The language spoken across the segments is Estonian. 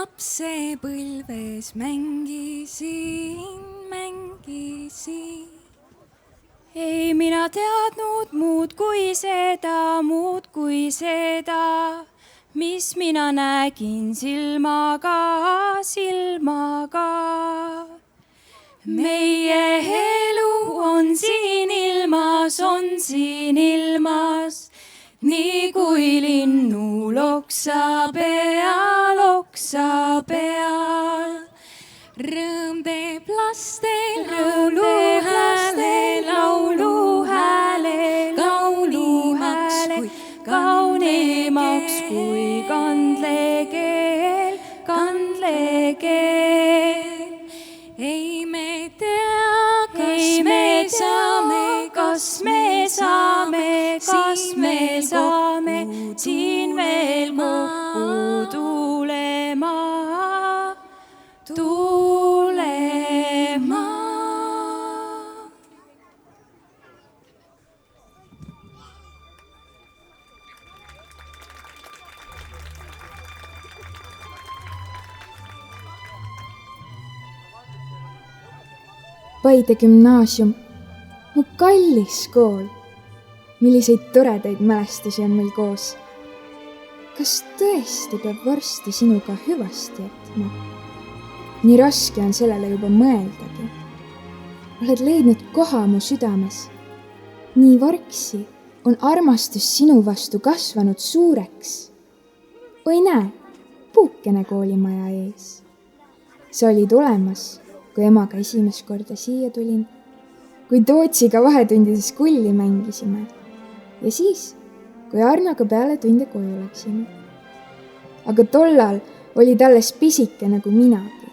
lapsepõlves mängisin. Ei mina teadnud muud kui seda, mis mina nägin silmaga. Meie elu on siin ilmas, nii kui linnu loksa peal. Rõõm teeb lastel lauluhääle, kauneemaks kui kandlekeel. Ei me tea, kas me saame siin veel kokku tulema. Paide gümnaasium, mu kallis kool. Milliseid toredaid mälestusi on meil koos. Kas tõesti peab varsti sinuga hüvasti jätma? Nii raske on sellele juba mõeldagi. Oled leidnud koha mu südames. Nii vargsi on armastus sinu vastu kasvanud suureks. Oi näe, puukene koolimaja ees. Sa olid olemas, kui emaga esimest korda siia tulin, kui Tootsiga vahetundides kulli mängisime ja siis, kui Arnoga peale tunde koju läksime. Aga tollal olid alles pisike nagu minagi.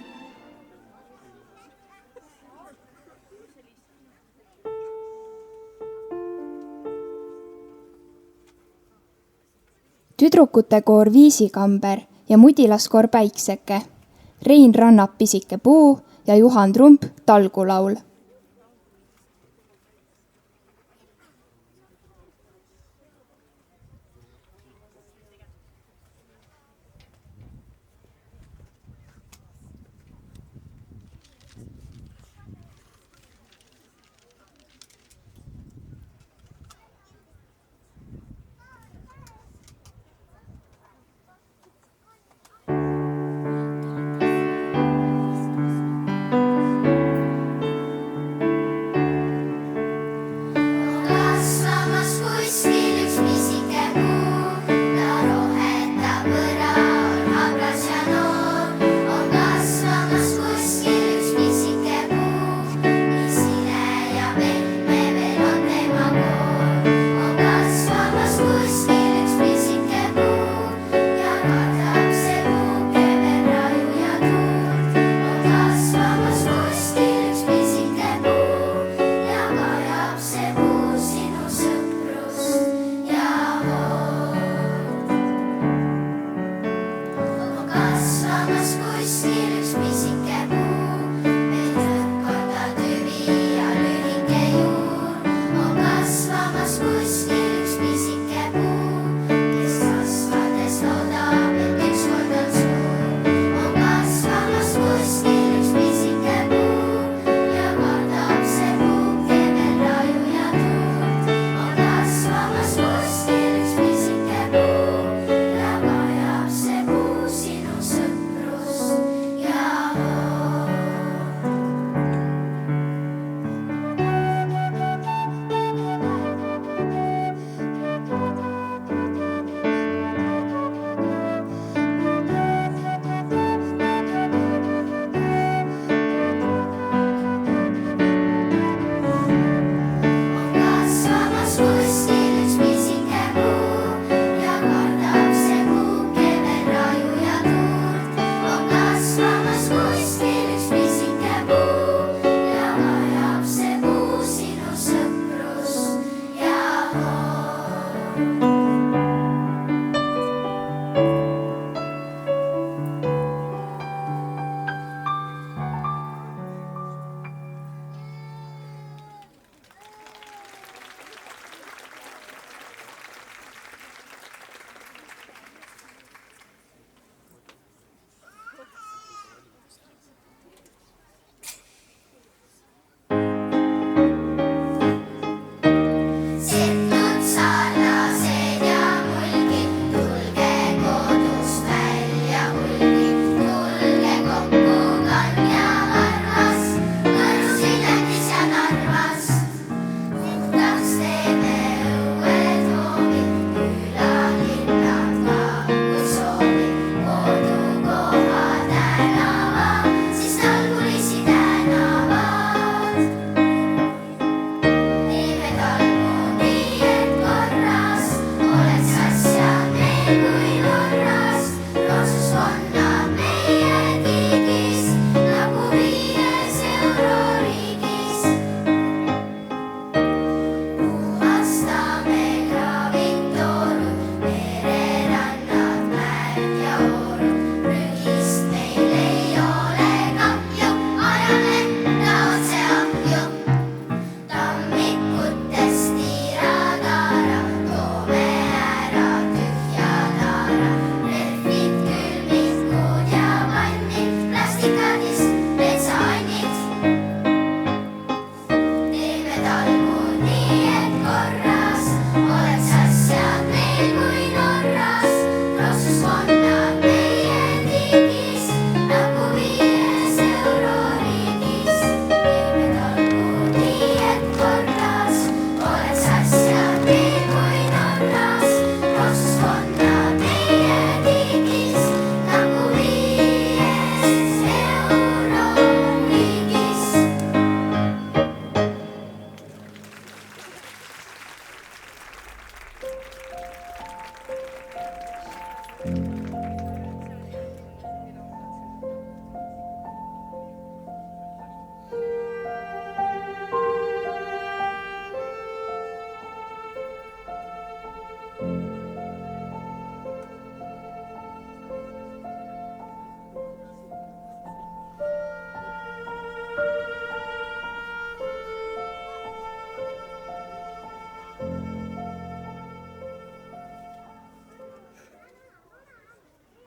Tüdrukute koor Viisikamber ja mudilaskoor Päikseke, Rein Rannap Pisike puu ja Juhan Trump Talgulaul.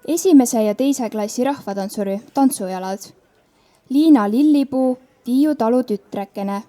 Esimese ja teise klassi rahvatantsuri tantsujalad. Liina Lillipuu, Tiiu talu tütrekene.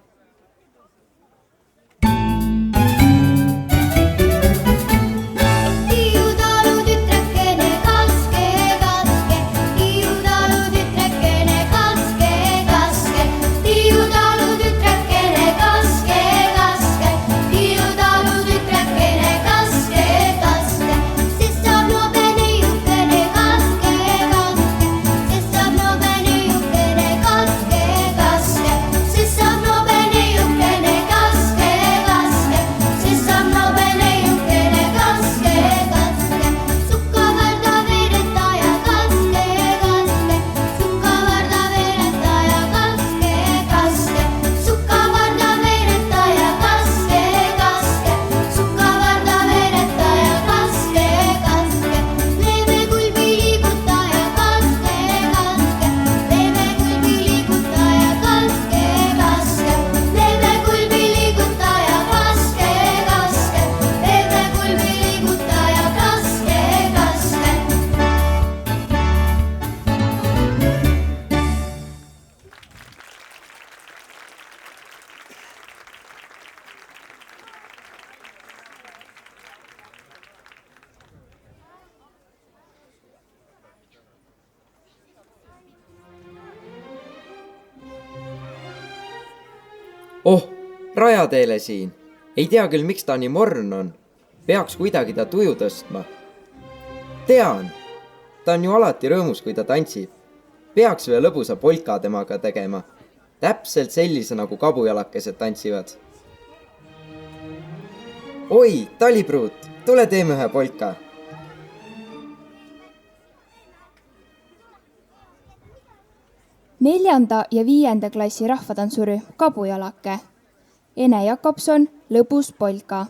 Oh, rajateele siin. Ei tea küll, miks ta nii morn on. Peaks kuidagi ta tuju tõstma. Tean, ta on ju alati rõõmus, kui ta tantsib. Peaks ühe lõbusa polka temaga tegema. Täpselt sellise, nagu kabujalakesed tantsivad. Oi, talipruut, tule teeme ühe polka. Neljanda ja 5. klassi rahvatantsuri kabujalake. Ene Jakobson, lõbus polka.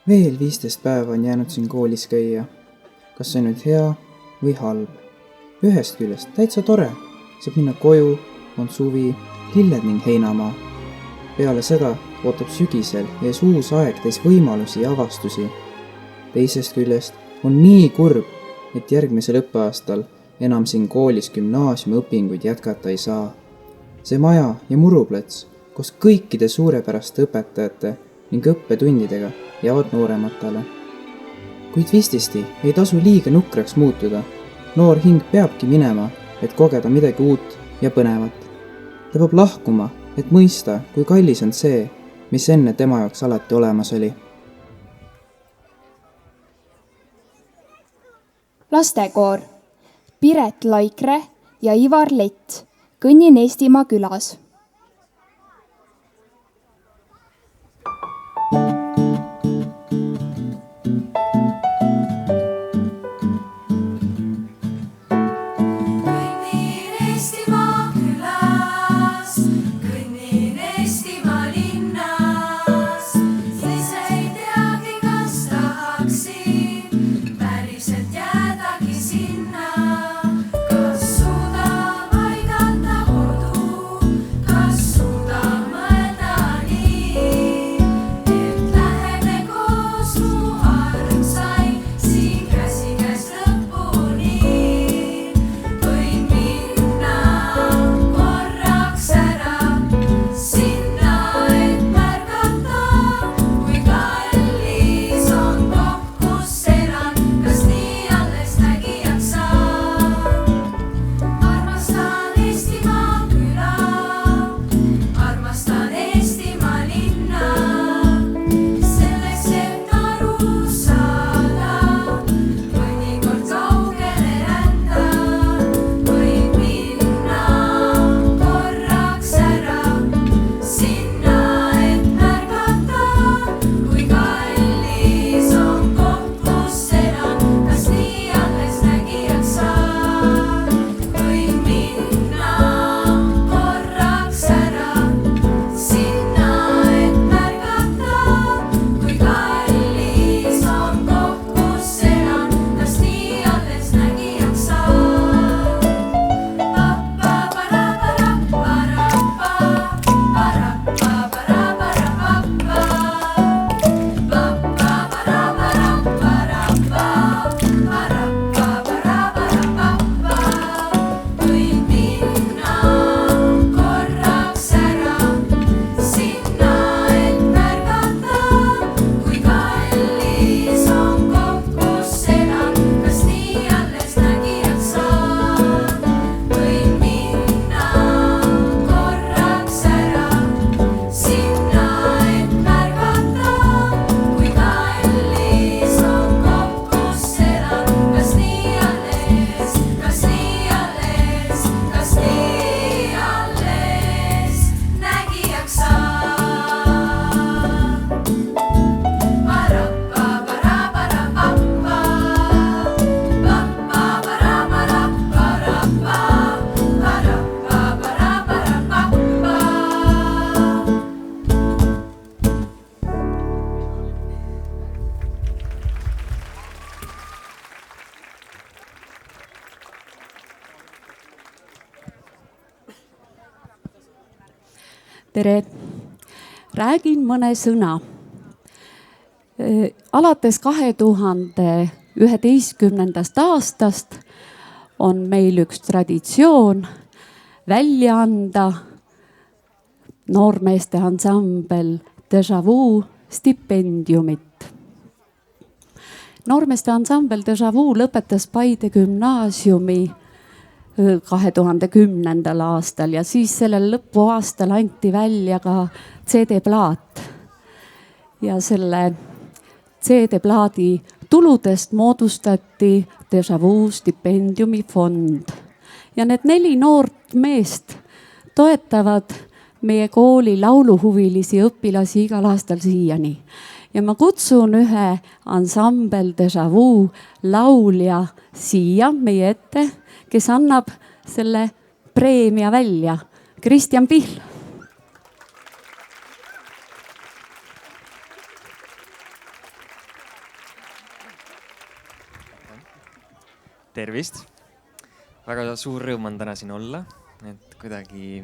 Veel 15 päeva on jäänud siin koolis käia. Kas see on nüüd hea või halb? Ühest küljest täitsa tore. Saab minna koju, on suvi, lilled ning heinamaa. Peale seda ootab sügisel ees uus aeg täis võimalusi ja avastusi. Teisest küljest on nii kurb, et järgmisel õppeaastal enam siin koolis gümnaasiumiõpinguid jätkata ei saa. See maja ja muruplats koos kõikide suurepäraste õpetajate ning õppetundidega jäävad noorematele. Kuid vististi ei tasu liiga nukraks muutuda. Noor hing peabki minema, et kogeda midagi uut ja põnevat. Ta peab lahkuma, et mõista, kui kallis on see, mis enne tema jaoks alati olemas oli. Lastekoor. Piret Laikre ja Ivar Lett. Kõnnin Eestimaa külas. tere! Räägin mõne sõna. Alates 2011. aastast on meil üks traditsioon välja anda noormeeste ansambel Déjà Vu stipendiumit. Noormeeste ansambel Déjà Vu lõpetas Paide gümnaasiumi 2010. aastal ja siis sellel lõpuaastal anti välja ka CD-plaat. Ja selle CD-plaadi tuludest moodustati Déjà Vu stipendiumi fond. Ja need 4 noort meest toetavad meie kooli lauluhuvilisi õpilasi igal aastal siiani. Ja ma kutsun ühe ansambel Déjà Vu laulja siia meie ette, kes annab selle preemia välja. Kristjan Pihl. Tervist! Väga suur rõõm on täna siin olla. Et kuidagi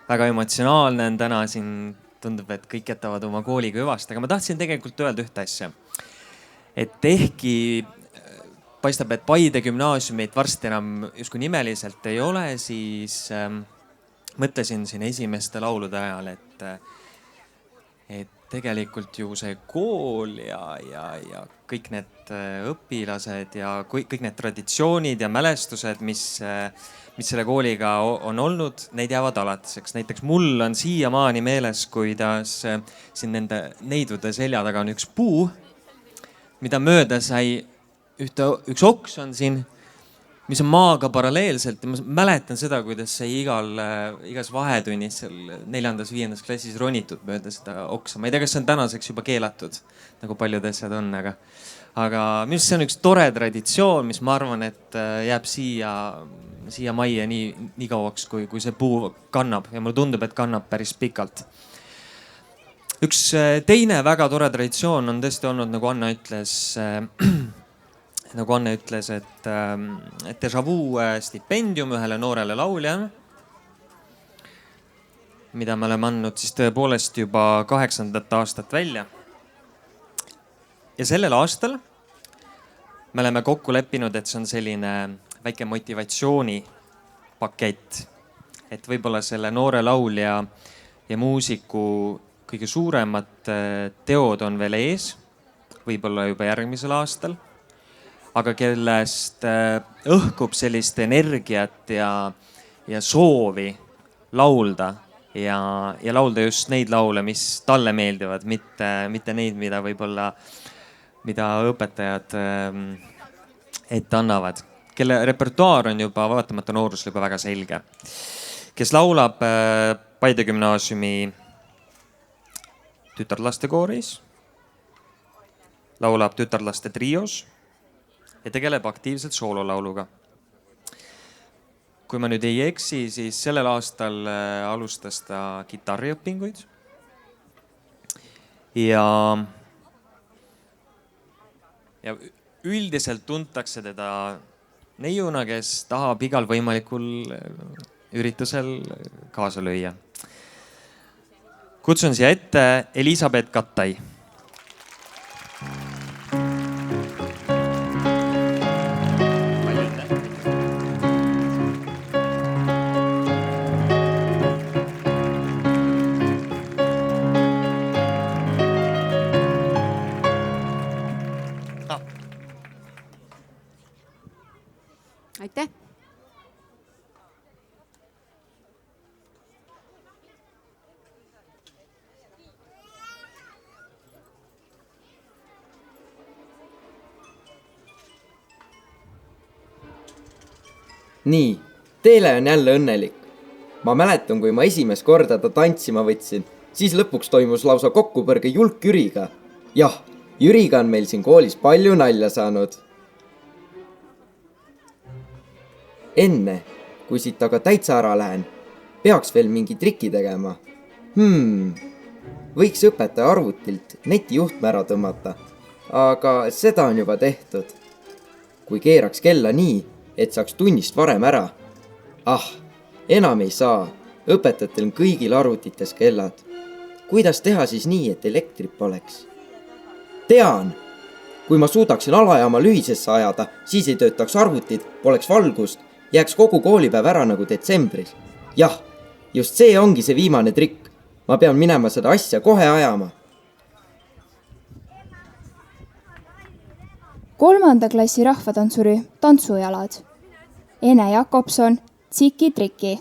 väga emotsionaalne on täna siin. Tundub, et kõik jätavad oma kooliga hüvast. Aga ma tahtsin tegelikult öelda ühte asja. Et ehkki paistab, et Paide gümnaasiumit varsti enam justkui nimeliselt ei ole, siis mõtlesin siin esimeste laulude ajal, et tegelikult ju see kool ja kõik need õpilased ja kõik need traditsioonid ja mälestused, mis selle kooliga on olnud, neid jäävad alatiseks. Näiteks mul on siiamaani meeles, kuidas siin nende neidude selja taga on üks puu, mida mööda sai üks oks on siin, mis on maaga paralleelselt. Ja ma mäletan seda, kuidas sai igas vahetunnis seal 4.-5. klassis ronitud mööda seda oksa. Ma ei tea, kas see on tänaseks juba keelatud, nagu paljud asjad on, aga minu arust see on üks tore traditsioon, mis ma arvan, et jääb siia majja nii kauaks, kui see puu kannab. Ja mulle tundub, et kannab päris pikalt. Üks teine väga tore traditsioon on tõesti olnud, nagu Anne ütles, et Déjà Vu stipendium ühele noorele lauljale, mida me oleme andnud siis tõepoolest juba 8. aastat välja. Ja sellel aastal me oleme kokku leppinud, et see on selline väike motivatsioonipakett. Et võib-olla selle noore laulja ja muusiku kõige suuremad teod on veel ees, võib-olla juba järgmisel aastal. Aga kellest õhkub sellist energiat ja soovi laulda ja laulda just neid laule, mis talle meeldivad, mitte neid, mida õpetajad ette annavad. Kelle repertuaar on juba vaatamata noorusel juba väga selge. Kes laulab Paide gümnaasiumi tütarlaste kooris, laulab tütarlaste trios ja tegeleb aktiivselt soololauluga. Kui ma nüüd ei eksi, siis sellel aastal alustas ta kitarriõpinguid. Ja üldiselt tuntakse teda neiuna, kes tahab igal võimalikul üritusel kaasa lüüa. Kutsun siia ette Elisabeth Kattai. Aitäh! Nii, teele on jälle õnnelik. Ma mäletan, kui ma esimest korda ta tantsima võtsin, siis lõpuks toimus lausa kokkupõrge julk Jüriga. Jah, Jüriga on meil siin koolis palju nalja saanud. Enne, kui siit aga täitsa ära lähen, peaks veel mingi triki tegema. Võiks õpetaja arvutilt netijuhtme ära tõmmata, aga seda on juba tehtud. Kui keeraks kella nii, et saaks tunnist varem ära. Enam ei saa. õpetajatel on kõigil arvutites kellad. Kuidas teha siis nii, et elektrit poleks? Tean! Kui ma suudaksin alajaama lühisesse ajada, siis ei töötaks arvutid, poleks valgust, jääks kogu koolipäev ära nagu detsembris. Jah, just see ongi see viimane trikk. Ma pean minema seda asja kohe ajama. 3. klassi rahvatantsurühm Tantsujalad. Ene Jakobson, Tsiki-Triki.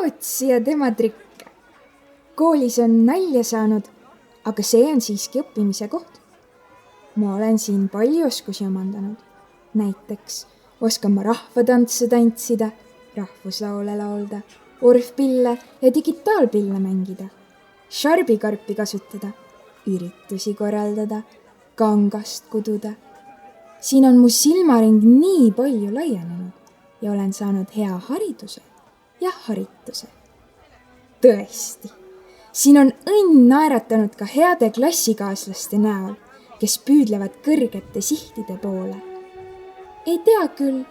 Tootsi ja tema trikke. Koolis on nalja saanud, aga see on siiski õppimise koht. Ma olen siin palju oskusi omandanud. Näiteks oskan ma rahvatantse tantsida, rahvuslaule laulda, orvpille ja digitaalpille mängida, šarbikarpi kasutada, üritusi korraldada, kangast kududa. Siin on mu silmaring nii palju laienenud ja olen saanud hea hariduse ja harituse. Tõesti, siin on õnn naeratanud ka heade klassikaaslaste näol, kes püüdlevad kõrgete sihtide poole. Ei tea küll,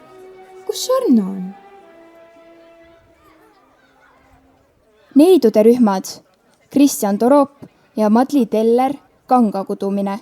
kus Arno on. Neidude rühmad Kristjan Torop ja Madli Teller, kanga kudumine.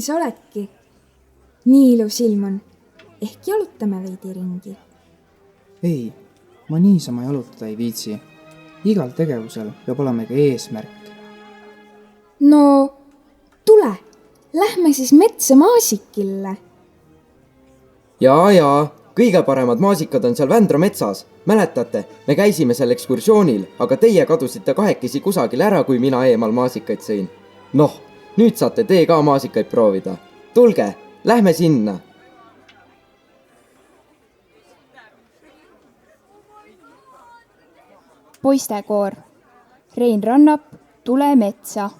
sa oledki. Nii ilus ilm on. Ehk jalutame veidi ringi. ei, ma niisama jalutada ei viitsi. Igal tegevusel peab olema ka eesmärk. No, tule, lähme siis metsa maasikille. Jaa, kõige paremad maasikad on seal Vändra metsas. Mäletate, me käisime seal ekskursioonil, aga teie kadusite kahekesi kusagil ära, kui mina eemal maasikaid sõin. Noh, nüüd saate te ka maasikaid proovida. Tulge, lähme sinna. Poistekoor. Rein Rannap, Tule metsa.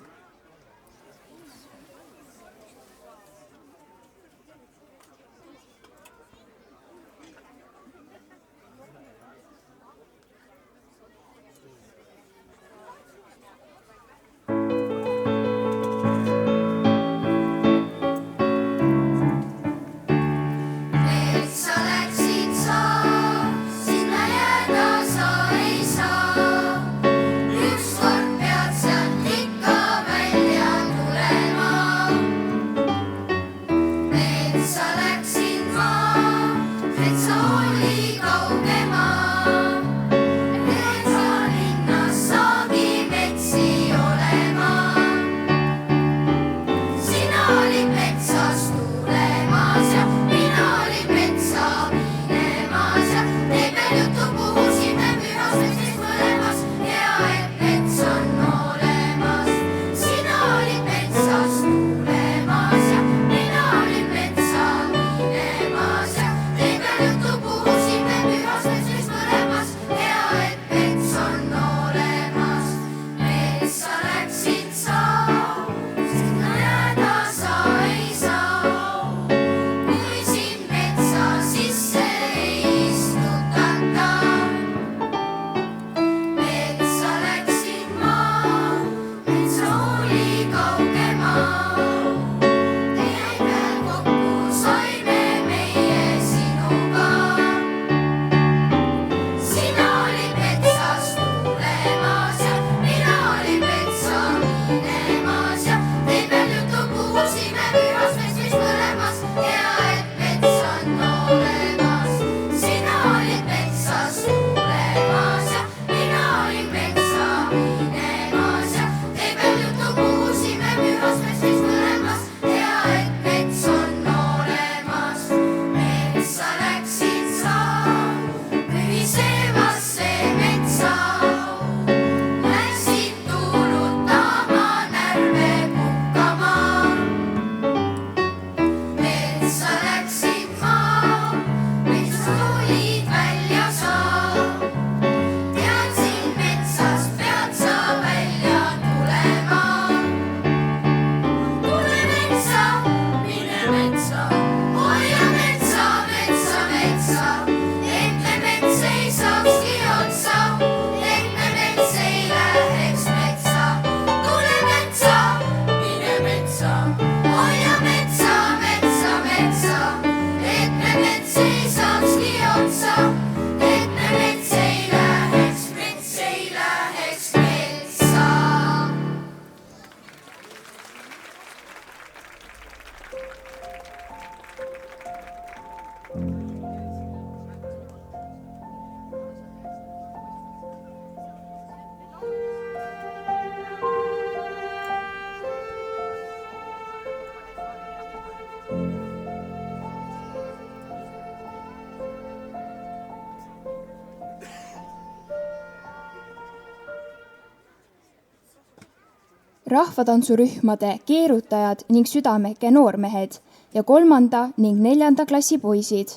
Rahvatantsurühmade keerutajad ning südameke noormehed ja 3. ning 4. klassi poisid.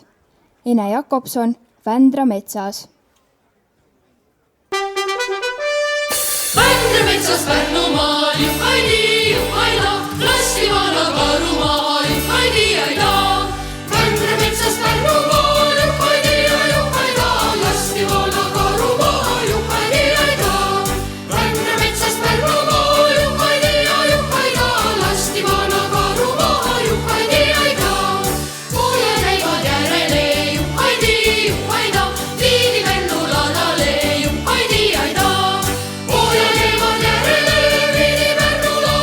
Ene Jakobson, Vändra metsas. Vändra metsas Pärnumaa, juhaidi, juhaida, klassivana Karumaa, juhaidi, aida. Vändra metsas Pärnumaa, juhaidi, juhaida, klassivana Karumaa, juhaidi, aida. Vändra metsas Pärnumaa, juhaidi, juhaida, klassivana Karumaa, juhaidi, aida. Pooja käivad järele, juhaidi, juhaida, viidi Pärnu ladale, juhaidi, aida. Pooja käivad järele, viidi Pärnu ladale.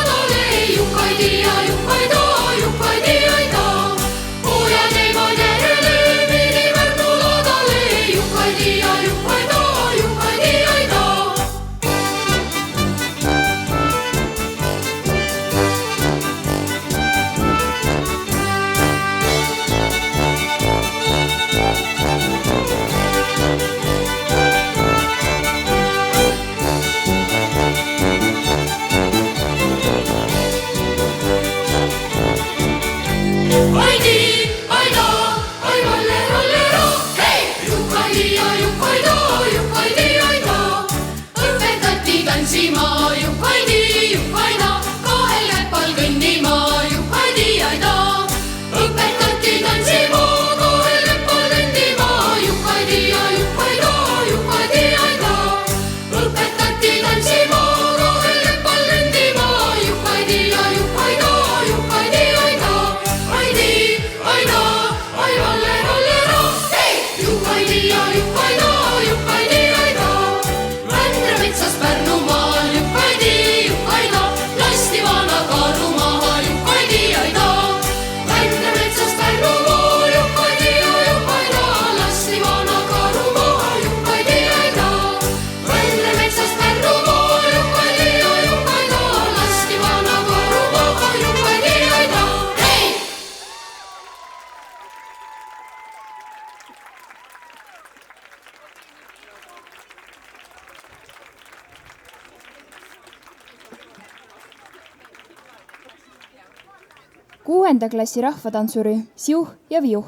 6. klassi rahvatantsurühm Siuh ja Viuh.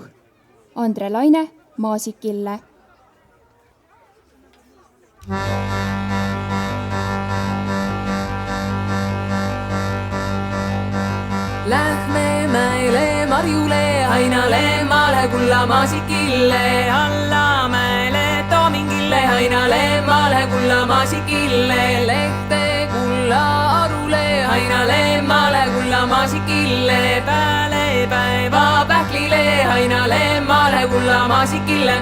Andre Laine, Maasikille. Lähme mäele, Marjule, Ainale, maale, kulla maasikille, alla mäele, Toomingille, Ainale, maale, kulla maasikille, lehte kulla arule, Ainale, maale, kulla maasikille, pääle päeva pähklile, Ainale, maale, kulla maasikille.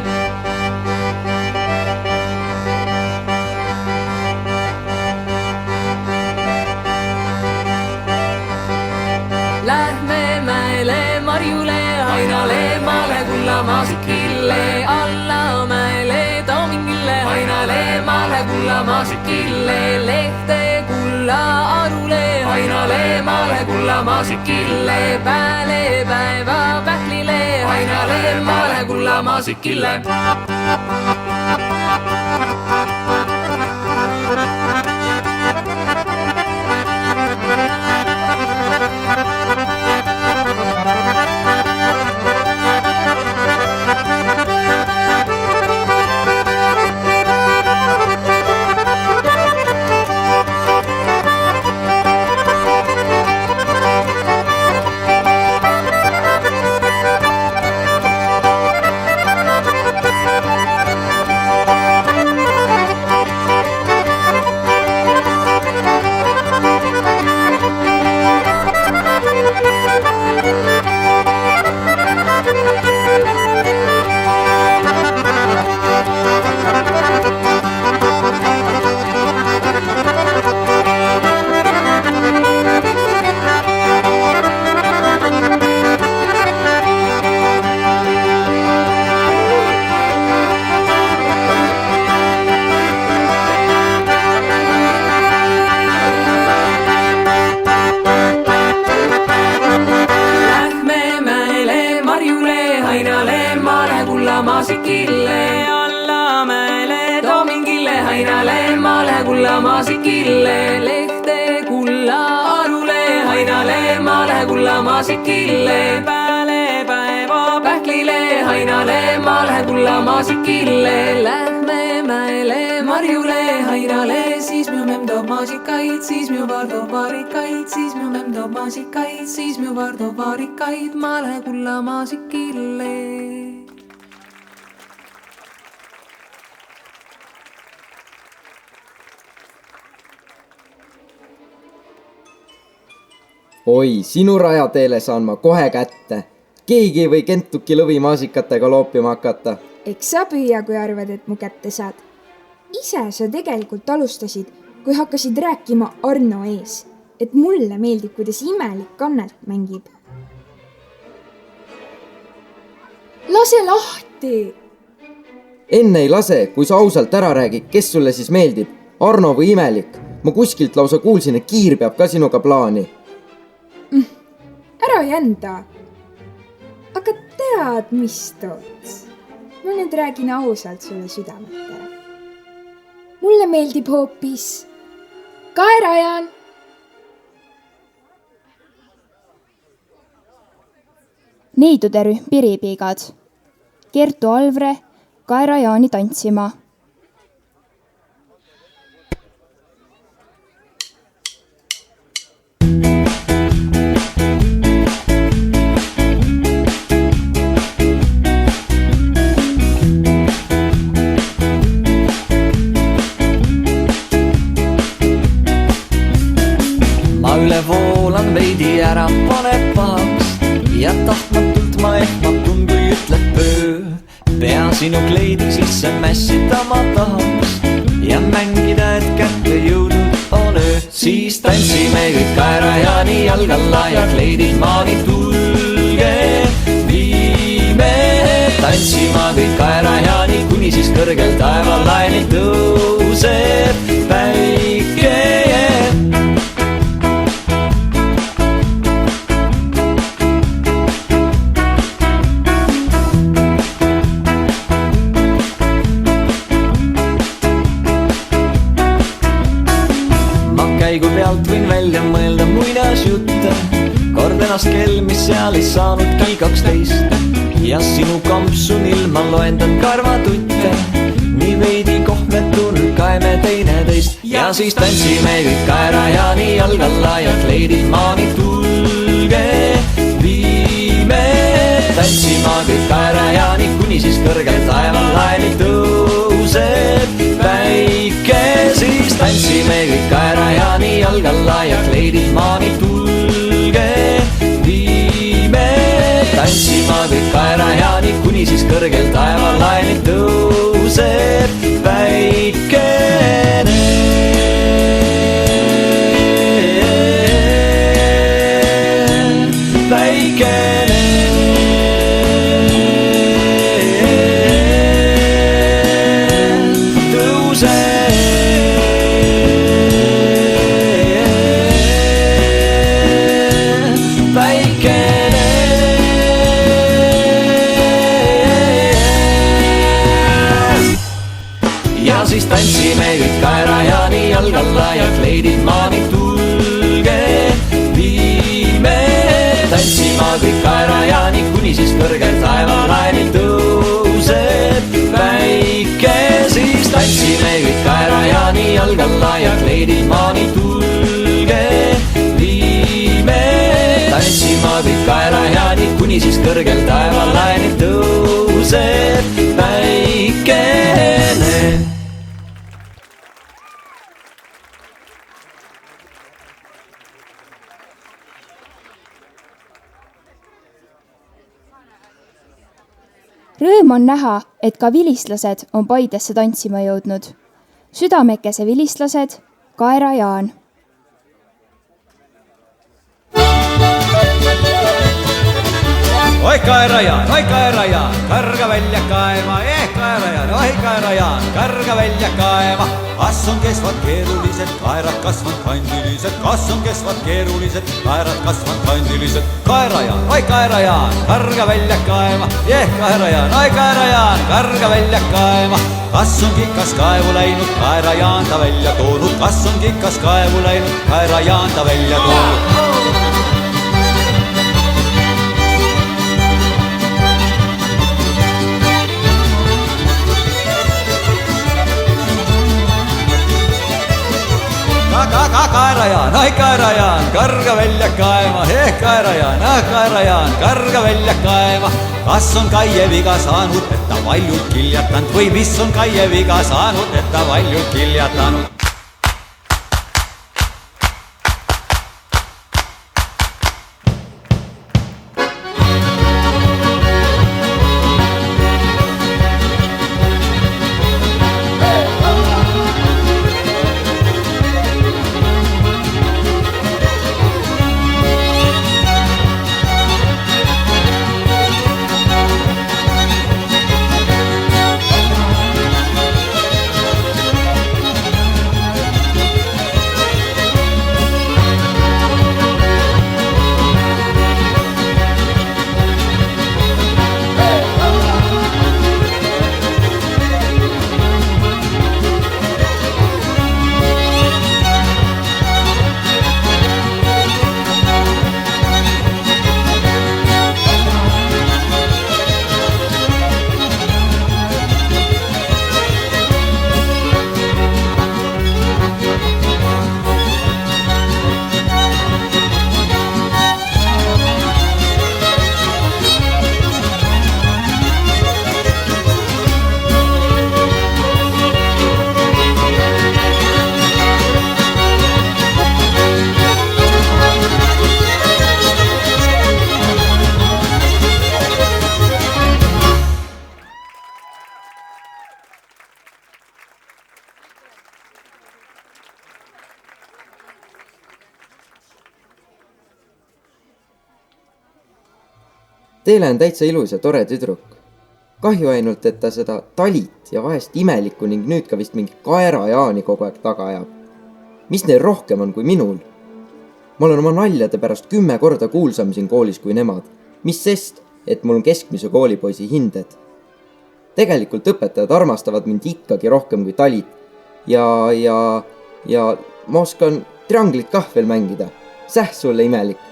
Lähme mäele, Marjule, Ainale, maale, kulla maasikille, alla mäele, Toomingille, Ainale, maale, kulla maasikille, lehte kulla arule, Ainale, maale, kulla maasikille, pääle päeva pähklile, Ainale, maale, kulla maasikille. Maasikille, alla mäele, Toomingille, Ainale, maale, kulla maasikille, lehte kulla arule, Ainale, maale, kulla maasikille, pääle päeva pähklile, Ainale, maale, kulla maasikille, lähme mäele, Marjule, Ainale, siis minu memm toob maasikaid, siis minu vaar toob vaarikaid, siis minu memm toob maasikaid, siis minu vaar toob vaarikaid, maale, kulla maasikille. Oi, sinu rajateele saan ma kohe kätte. Keegi ei või kentuki lõvimaasikatega loopima hakata. Eks sa püüa, kui arvad, et mu kätte saad. Ise sa tegelikult alustasid, kui hakkasid rääkima Arno ees, et mulle meeldib, kuidas imelik Annelt mängib. Lase lahti! Enne ei lase, kui sa ausalt ära räägid, kes sulle siis meeldib. Arno või imelik. Ma kuskilt lausa kuulsin, et Kiir peab ka sinuga plaani. Ära jända. Aga tead, mis toots? Ma nüüd räägin ausalt sulle südametele. Mulle meeldib hoopis Kaerajan. Neiduderühm Piripiigad. Kertu Alvre Kaerajaani tantsima. Üle voolan veidi ära paneb pahaks ja tahtmatult ma ehmatun, kui ütleb pöö. Pea sinu kleidi sisse mässida ma tahaks ja mängida, et kätte jõudnud on öö. Siis tantsime kõik Kaerajaani jalgalla ja kleidid maani tulge. Viime tantsima kõik Kaerajaani, kuni siis kõrgel taevalainil tõuseb päike. Käigu pealt võin välja mõelda muinasjutte, kord ennast kelmisse saanudki 12 ja sinu kampsunil ma loendan karvatutte. Nii veidi kohmetun kaeme teineteist ja siis tantsime kõik kaerajaani jalgalla ja kleidid maani tulge viime. Tantsima kõik kaerajaani, kuni siis kõrgel taeval laeni tõuseb päike. Siis tantsime kõik kaerajaani jalgalla ja kleidid maani tulge viime. Tantsima kõik kaerajaani, kuni siis kõrgel taeval laeni tõuseb päikene. Päikene tõuseb päikene. Ja siis tantsime kõik kaerajaani jalgalla ja kleidid maani tulge viime. Tantsima kõik kaerajaani, kuni siis kõrgel taeval laenil tõuseb päike. Siis tantsime kõik kaerajaani jalgalla ja kleidid maani tulge viime. Tantsima kõik kaerajaani, kuni siis kõrgel taeval laenil tõuseb päikene. Rõõm on näha, et ka vilistlased on Paidesse tantsima jõudnud. Südamekese vilistlased, Kaera Jaan. Oi Kaera Jaan, karga välja kaema, Kaera Jaan, karga välja kaema. Kas on kesvad keerulised, kaerad kasvanud kandilised, kas on kesvad keerulised, kaerad kasvanud kandilised. Kaera Jaan, karga välja kaema, Kaera Jaan, karga välja kaema. Kas on kikas kaevu läinud, Kaera Jaan ta välja toonud, kas on kikas kaevu läinud, Kaera Jaan ta välja toonud. Kaera Jaan, karga välja kaema, Kaera Jaan, karga välja kaema. Kas on Kaie viga saanud, et ta valjult kiljatanud või mis on Kaie viga saanud, et ta valjult kiljatanud? Teele on täitsa ilus ja tore tüdruk. Kahju ainult, et ta seda talit ja vahest imelikku ning nüüd ka vist mingi Kaera Jaani kogu aeg taga ajab. Mis neil rohkem on kui minul? Ma olen oma naljade pärast 10 korda kuulsam siin koolis kui nemad. Mis sest, et mul on keskmise koolipoisi hinded. Tegelikult õpetajad armastavad mind ikkagi rohkem kui talit. Ja ma oskan trianglit kah veel mängida. Säh sulle imelik.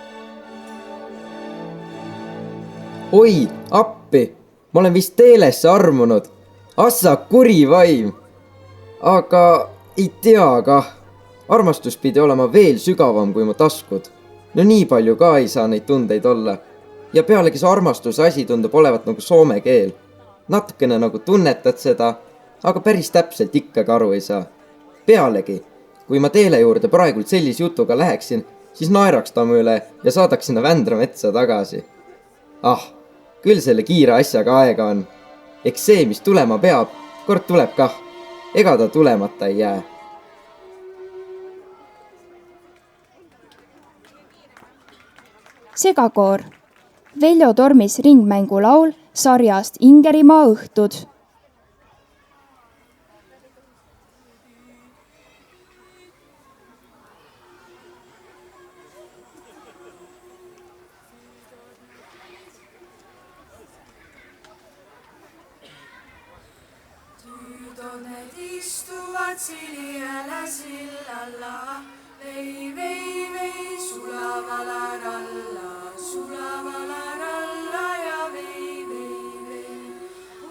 oi, appi, ma olen vist teelesse armunud. Assa kuri vaim. Aga ei tea kah. Armastus pidi olema veel sügavam kui mu taskud. No nii palju ka ei saa neid tundeid olla. Ja pealegi see armastuse asi tundub olevat nagu soome keel. Natukene nagu tunnetad seda, aga päris täpselt ikkagi aru ei saa. Pealegi, kui ma teele juurde praegult sellise jutuga läheksin, siis naeraks ta mu üle ja saadaks sinna Vändra metsa tagasi. Küll selle kiire asjaga aega on. Eks see, mis tulema peab, kord tuleb kah. Ega ta tulemata ei jää. Segakoor. Veljo Tormis ringmängulaul sarjast Ingerimaa õhtud. Tüüdoned istuvad siljäle sillalla, vei, vei, vei, sulavala ralla, sulavala ralla ja vei, vei, vei.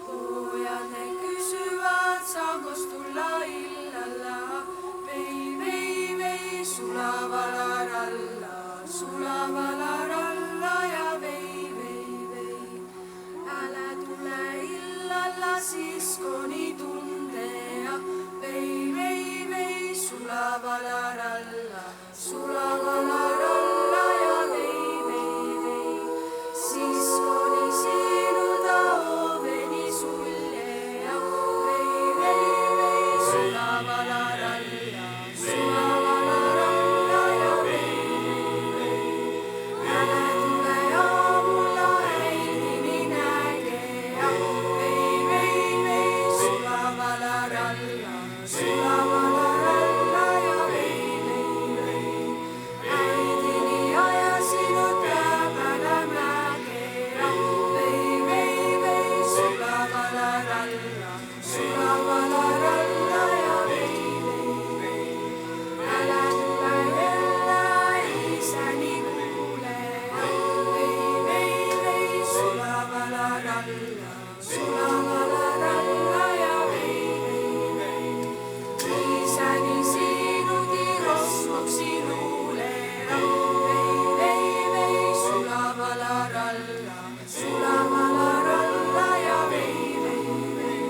Pojad ne kysyvät, saakos tulla illalla, vei, vei, vei, sulavala ralla ja vei, vei, vei. Älä tule illalla siskoni tuntea, vei, vei, vei, sulavala ralla ja vei, vei, vei. Siskoni sinulta oveni suljea, vei, vei, vei, sulavala ralla ja vei, vei. Älä tule aamulla äitini näkea, vei, vei, vei, sulavala ralla ja vei, vei, vei. Äitini aja sinut pääpäänä mäkeä, vei, vei, vei, sulavala ralla ja vei, vei, vei. Älä tule elää isäni kuulea, vei, vei, vei, sulavala ralla ja vei, vei, vei. Isäni sinuti rosvoksi luulea, vei, vei, vei, sulavala ralla ja vei, vei, vei.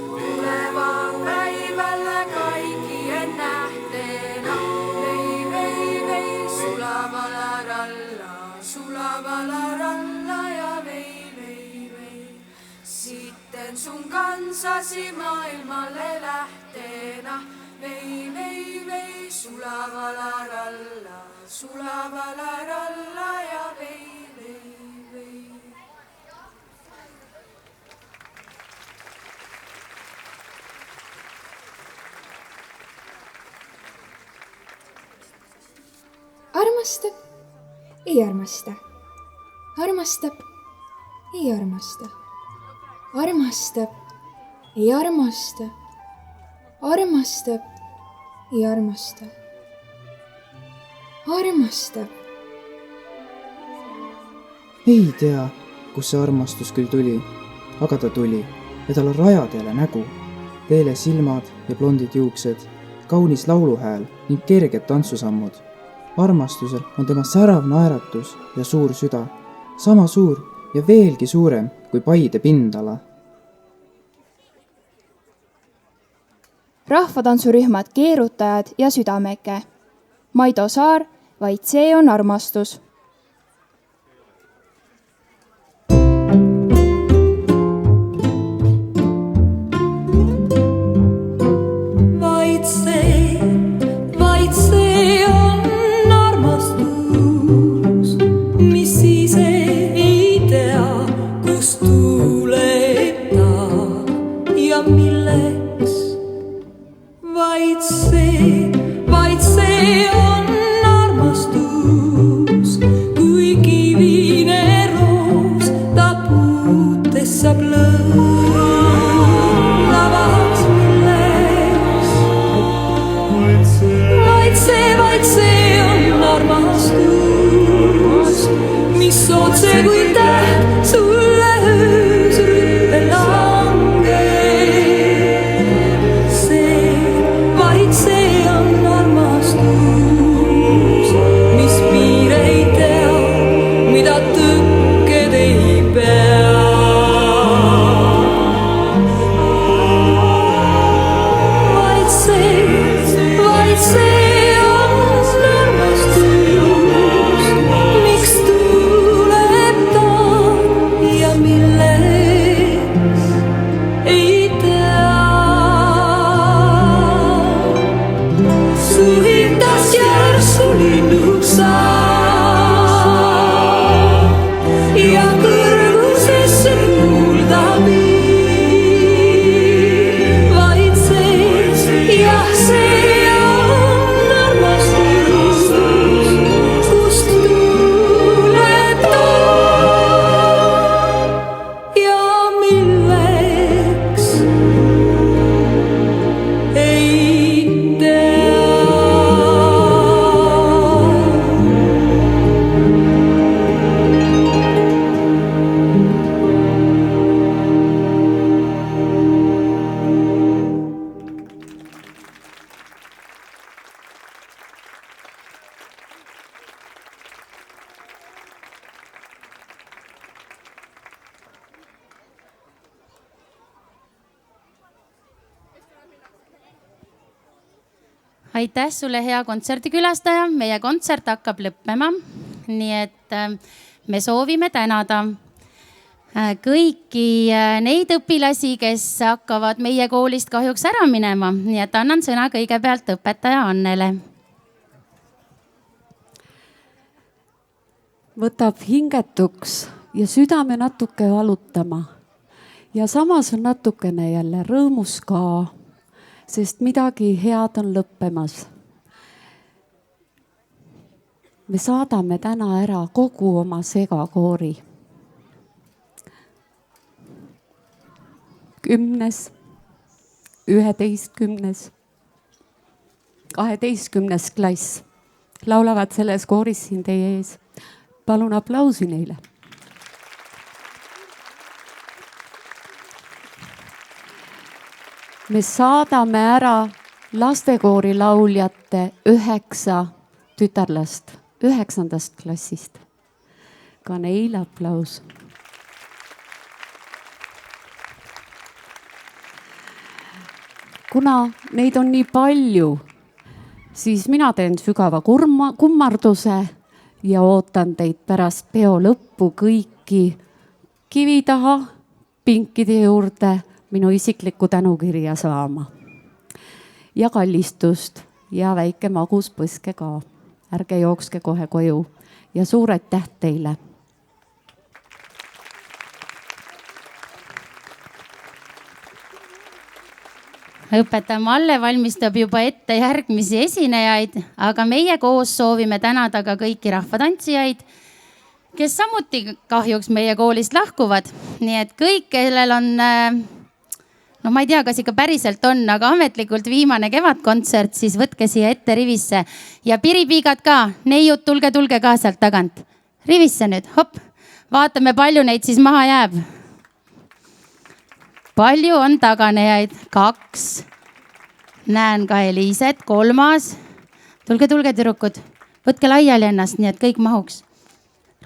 Tulevaan päivällä kaikkien nähteenä, vei, vei, vei, sulavala ralla ja vei, vei, vei. Sitten sun kansasi maailmalle lähteenä, vei, vei, vei, sulavala ralla ja vei, vei, vei. Armastab, ei armasta. Armastab, ei armasta. Armastab, ei armasta. Armastab, ei armasta. Armastab. Ei tea, kus see armastus küll tuli, aga ta tuli ja tal on rajateele nägu, teele silmad ja blondid juuksed, kaunis lauluhääl ning kerged tantsusammud. Armastusel on tema särav naeratus ja suur süda, sama suur ja veelgi suurem kui Paide pindala. Rahvatantsurühmad Keerutajad ja Südameke. Maido Saar, vaid see on armastus. Vaid see on armastus, mis ise ei tea, kust tuleb ta ja milleks. Vaid see on armastus, kui kivine roos ta puutes saab lõõnavaks milleks. Vaid see on armastus, mis otse kui täht su aitäh sulle, hea kontserdikülastaja. Meie kontsert hakkab lõppema. Nii et me soovime tänada kõiki neid õpilasi, kes hakkavad meie koolist kahjuks ära minema. Nii et annan sõna kõigepealt õpetaja Annele. Võtab hingetuks ja südame natuke valutama. Ja samas on natukene jälle rõõmus ka, sest midagi head on lõppemas. Me saadame täna ära kogu oma segakoori. 10., 11., 12. klass laulavad selles kooris siin teie ees. Palun aplausi neile. Me saadame ära lastekoori lauljate 9 tütarlast 9. klassist. Ka neile aplaus. Kuna neid on nii palju, siis mina teen sügava kummarduse ja ootan teid pärast peo lõppu kõiki kivi taha pinkide juurde minu isiklikku tänukirja saama. Ja kallistust ja väike magus põske ka. Ärge jookske kohe koju ja suur aitäh teile. Õpetaja Malle valmistab juba ette järgmisi esinejaid, aga meie koos soovime tänada ka kõiki rahvatantsijaid, kes samuti kahjuks meie koolist lahkuvad. Nii et kõik, kellel on, ma ei tea, kas ikka päriselt on, aga ametlikult viimane kevadkontsert, siis võtke siia ette rivisse. Ja piripiigad ka, neiud, tulge ka sealt tagant. Rivisse nüüd, hopp. Vaatame, palju neid siis maha jääb. Palju on taganejaid, 2. Näen ka Eliiset, 3. Tulge tüdrukud, võtke laiali ennast, nii et kõik mahuks.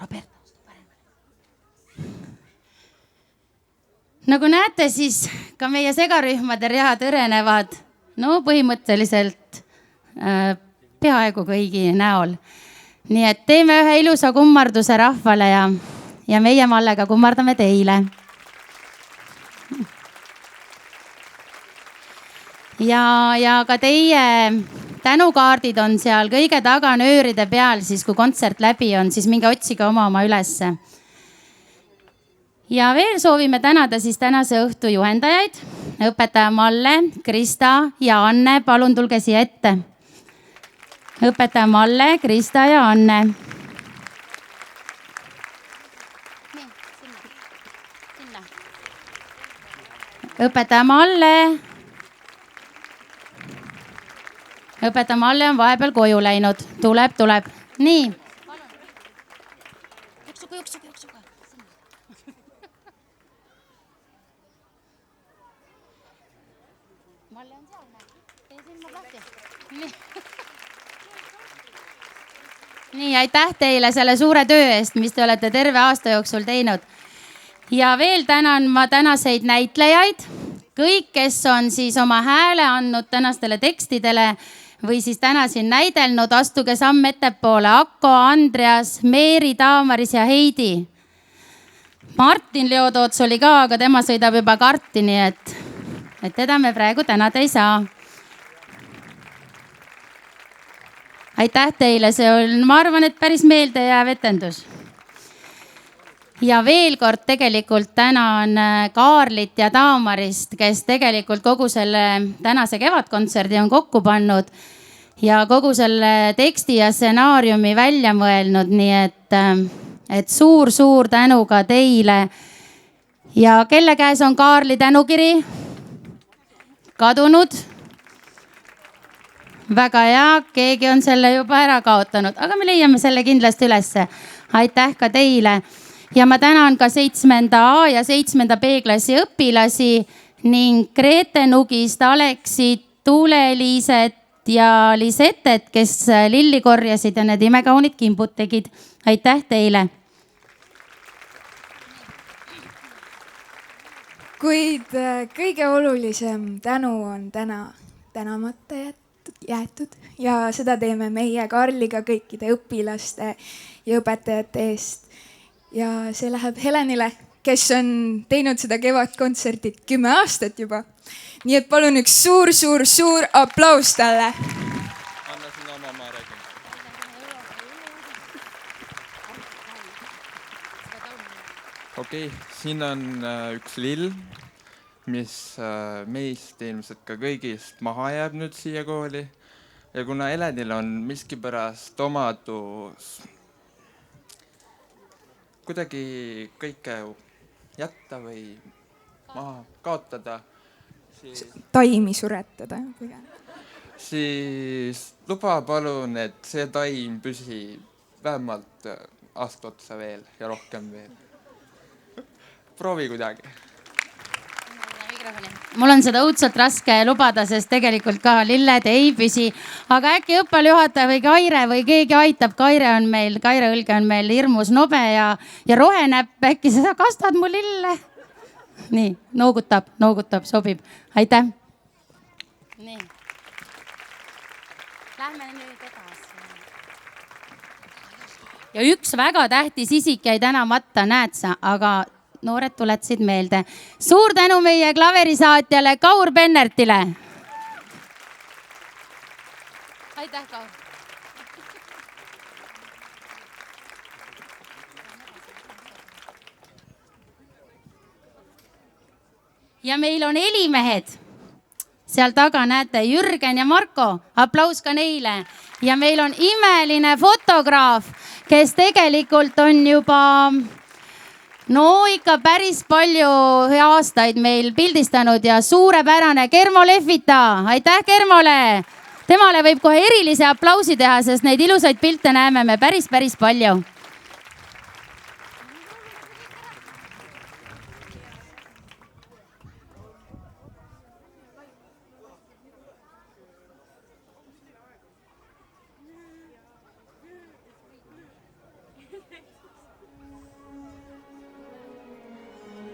Robert. Nagu näete, siis ka meie segarühmade read õrenevad, põhimõtteliselt peaaegu kõigi näol. Nii et teeme ühe ilusa kummarduse rahvale ja meie Mallega kummardame teile. Ja ka teie tänukaardid on seal kõige taga nööride peal, siis kui kontsert läbi on, siis minge otsige oma ülesse. Ja veel soovime tänada siis tänase õhtu juhendajaid, õpetaja Malle, Krista ja Anne, palun tulge siia ette. Õpetaja Malle, Krista ja Anne. Õpetaja Malle. Õpetaja Malle on vahepeal koju läinud. Tuleb. Nii. Joksuga. Malle on seal, näe. Tee silmad lahti. Nii, aitäh teile selle suure töö eest, mis te olete terve aasta jooksul teinud. Ja veel tänan ma tänaseid näitlejaid. Kõik, kes on siis oma hääle andnud tänastele tekstidele või siis täna siin näidelnud, astuge samm ettepoole. Akko, Andreas, Meeri, Taamaris ja Heidi. Martin Leotoots oli ka, aga tema sõidab juba karti, nii et teda me praegu tänada ei saa. Aitäh teile, see on, ma arvan, et päris meelde jääv etendus. Ja veel kord tegelikult tänan Kaarlit ja Taamarist, kes tegelikult kogu selle tänase kevadkontserdi on kokku pannud ja kogu selle teksti ja stsenaariumi välja mõelnud, nii et suur tänu ka teile. Ja kelle käes on Kaarli tänukiri? Kadunud? Väga hea, keegi on selle juba ära kaotanud, aga me leiame selle kindlasti ülesse. Aitäh ka teile. Ja ma tänan ka 7. A ja 7. B klassi õpilasi ning Grete Nugist, Aleksit, Tuule-Liiset ja Lisetet, kes lilli korjasid ja need imekaunid kimbud tegid. Aitäh teile. Kuid kõige olulisem tänu on täna tänamata jätta. jäetud ja seda teeme meie Karliga kõikide õpilaste ja õpetajate eest. Ja see läheb Helenile, kes on teinud seda kevadkontserdit 10 aastat juba. Nii et palun üks suur aplaus talle. Anna sinna oma, ma räägin. Okei, siin on üks lill, mis meist ilmselt ka kõigist maha jääb nüüd siia kooli. Ja kuna Helenil on miskipärast omadus kuidagi kõike jätta või maha kaotada, taimi suretada. Siis luba palun, et see taim püsib vähemalt aasta otsa veel ja rohkem veel. Proovi kuidagi. Mul on seda õudselt raske lubada, sest tegelikult ka lilled ei püsi. Aga äkki õppejuhataja või Kaire või keegi aitab. Kaire Õlge on meil hirmus nobe ja rohenäpp. Äkki sa kastad mu lille? Nii, noogutab, sobib. Aitäh. Nii. Lähme nüüd edasi. Ja üks väga tähtis isik jäi täna matta, näed sa, aga noored tuletasid meelde. Suur tänu meie klaverisaatjale Kaur Pennertile. Aitäh, Kaur. Ja meil on helimehed. Seal taga näete Jürgen ja Marko. Aplaus ka neile. Ja meil on imeline fotograaf, kes tegelikult on juba ikka päris palju aastaid meil pildistanud ja suurepärane Kermo Lehvita. Aitäh Kermole! Temale võib kohe erilise aplausi teha, sest neid ilusaid pilte näeme me päris palju.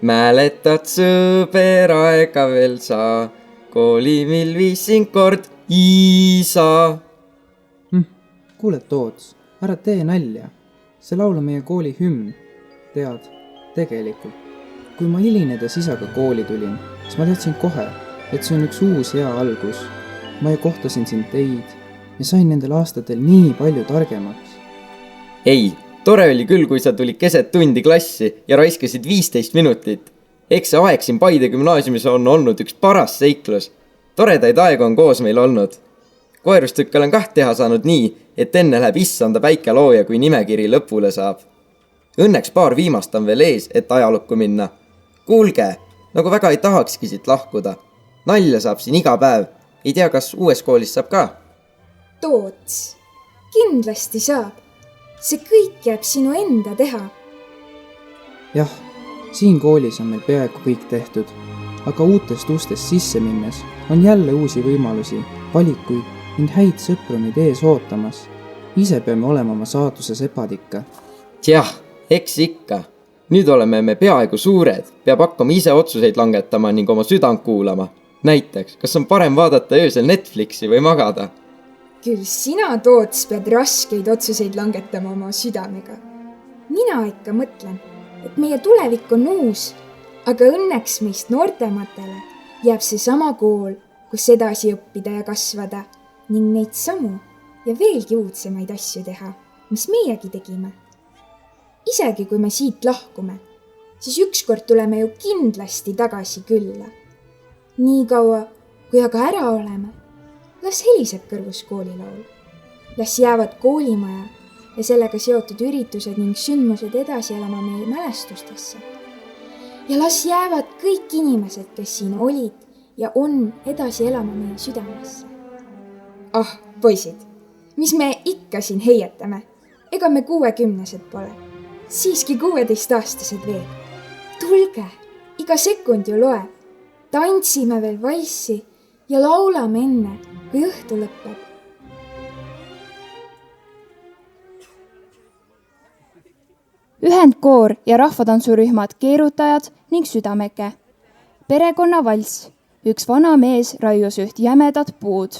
Mäletad sõber aega veel sa, kooli mil viisin kord isa. Kuule Toots, ära tee nalja. See laul on meie kooli hümn. Tead, tegelikult, kui ma hilinedes isaga kooli tulin, siis ma teadsin kohe, et see on üks uus hea algus. Ma ju kohtasin sind teid ja sain nendel aastatel nii palju targemaks. Ei, tore oli küll, kui sa tulid keset tundi klassi ja raiskasid 15 minutit. Eks see aeg siin Paide gümnaasiumis on olnud üks paras seiklus. Toredaid aega on koos meil olnud. Koerustükk olen kah teha saanud nii, et enne läheb issanda päike looja, kui nimekiri lõpule saab. Õnneks paar viimast on veel ees, et ajalukku minna. Kuulge, nagu väga ei tahakski siit lahkuda. Nalja saab siin iga päev. Ei tea, kas uues koolis saab ka? Toots, kindlasti saab. See kõik jääb sinu enda teha. Jah, siin koolis on meil peaaegu kõik tehtud, aga uutest ustest sisse minnes on jälle uusi võimalusi, valikuid ning häid sõpru meid ees ootamas. Ise peame olema oma saatuses epadikka. Tjah, eks ikka. Nüüd oleme me peaaegu suured, peab hakkama ise otsuseid langetama ning oma südant kuulama. Näiteks, kas on parem vaadata öösel Netflixi või magada? Küll sina, Toots, pead raskeid otsuseid langetama oma südamega. Mina ikka mõtlen, et meie tulevik on uus, aga õnneks meist noortematele jääb see sama kool, kus edasi õppida ja kasvada ning neid samu ja veelgi uudsemaid asju teha, mis meiegi tegime. Isegi kui me siit lahkume, siis ükskord tuleme ju kindlasti tagasi külla. Nii kaua, kui aga ära oleme, las heliseb kõrvus koolilaul. Las jäävad koolimaja ja sellega seotud üritused ning sündmused edasi elama meie mälestustesse. Ja las jäävad kõik inimesed, kes siin olid ja on edasi elama meie südamesse. Ah, poisid, mis me ikka siin heietame? Ega me 60-sed pole. Siiski 16-aastased veel. Tulge, iga sekund ju loeb. Tantsime veel valssi ja laulame enne, kui õhtu lõpeb. Ühendkoor ja rahvatantsurühmad Keerutajad ning Südameke. Perekonnavalss. Üks vana mees raius üht jämedat puud.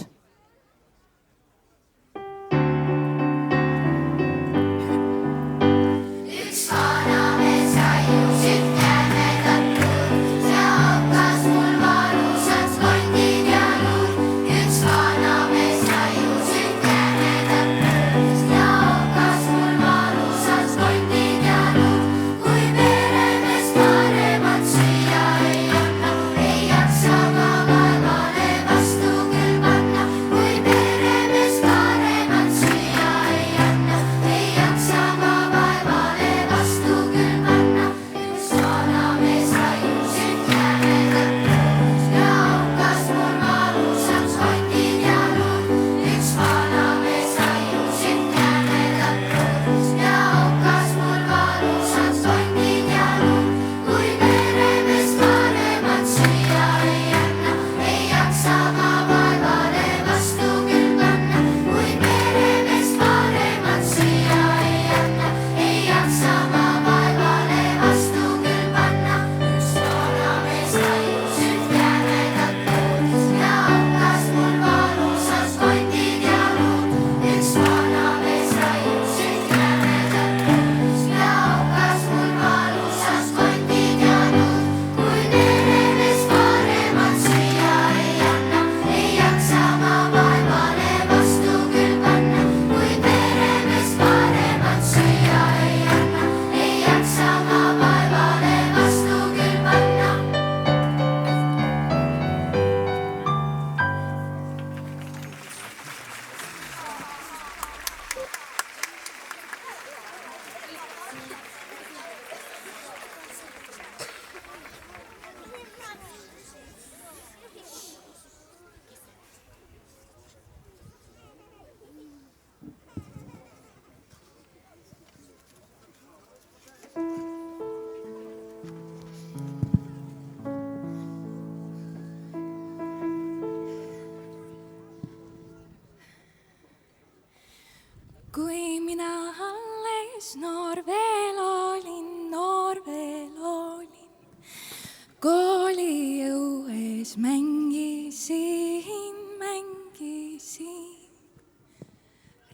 kooliõues mängisin.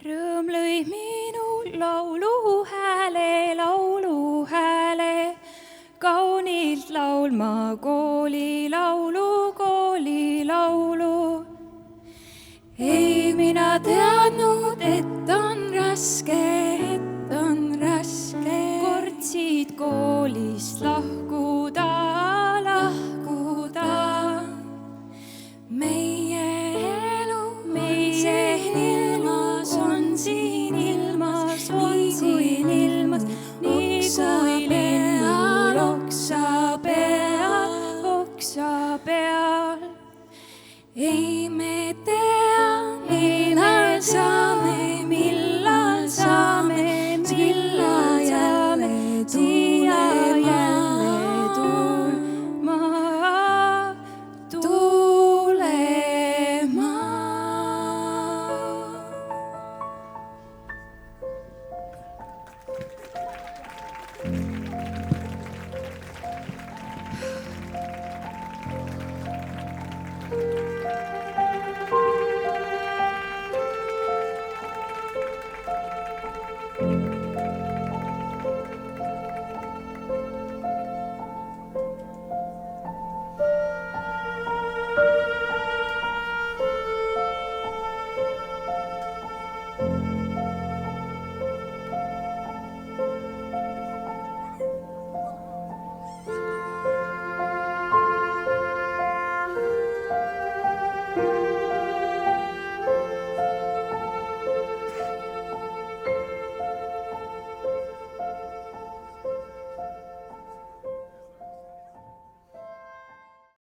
Rõõm lõi minu lauluhääle, kaunilt laulma koolilaulu. Ei mina teadnud, et on raske, kordsid koolist lahkuda. Meie elu, siin ilmas on siin ilmas, nii kui linnul oksa peal. Ei me tea, millal saame, millal jälle tulema.